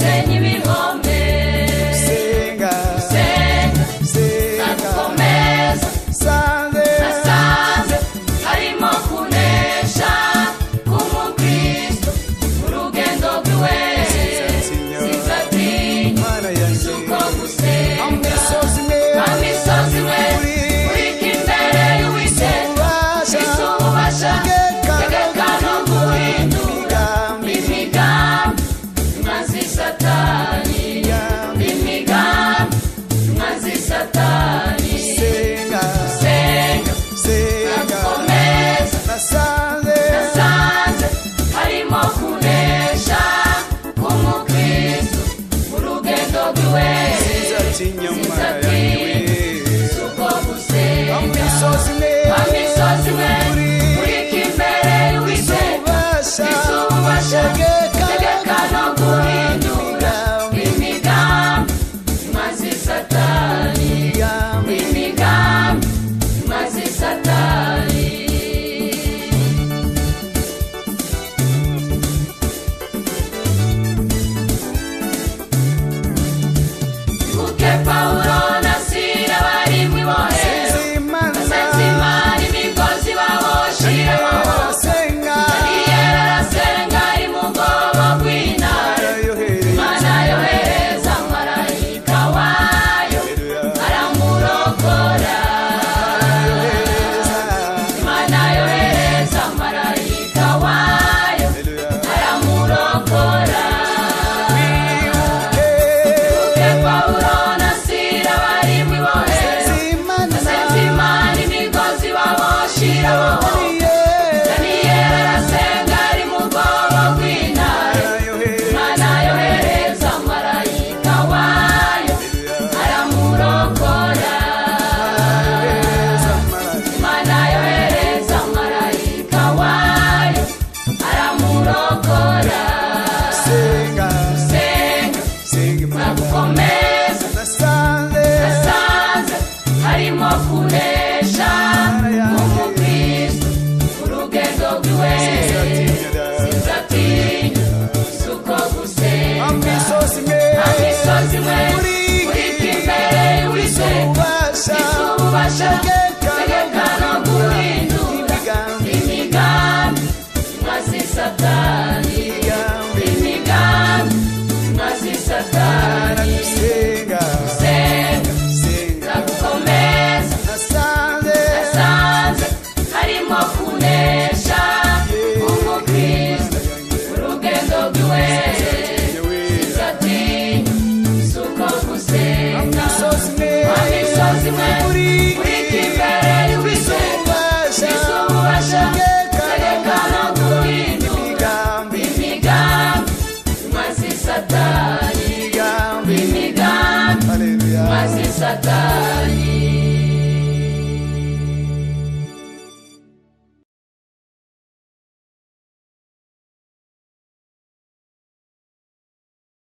gusenya ibihome senga senga senga nakomeza sanze nasanze harimo kunesha k'umukristo urugendo rwiwe sinzatinya mana yanjye suko gusenga amisozi mwe amisozi we urika imbere y'Uwiteka isubasha tegeka no guhindura imigambi mazi satani imigambi mazi satani senga senga senga nakomeza nasanze nasanze harimo kunesha k'umukristo urugendo rwiwe sinzatinya mana yanjye suko gusenga amisozi mwe amisozi we urika imbere y'Uwiteka isubasha tegeka no guhindura imigambi mazi satani imigambi mazi satani Buke Paulo na Sila bari mwibohe Senzimana imigozi baboshiramo Daniyeli arasenga ari mu bwoba bw'intare Imana yohereza marayika wayo aramurokora Imana yohereza marayika wayo aramurokora Buke Paulo na Sila bari mwibohe Senzimana imigozi baboshiramo Daniyeli arasenga ari mu bwoba bw'intare Imana yohereza marayika wayo aramurokora Imana yohereza marayika wayo aramurokora senga senga senga nakomeza nasanze nasanze harimo kunesha k'umukristo urugendo rwiwe sinzatinya suko gusenga amisozi mwe amisozi we urika imbere y'Uwiteka isubasha tegeka no guhindura imigambi mazi satani imigambi mazi satani senga senga senga nakomeza nasanze nasanze harimo kunesha umukristo urugendo rwiwe sinzatinya suko gusenga amisozi mwe amisozi we urika imbere y'Uwiteka isubasha tegeka no guhindura imigambi mazi satani imigambi haleluya mazi satani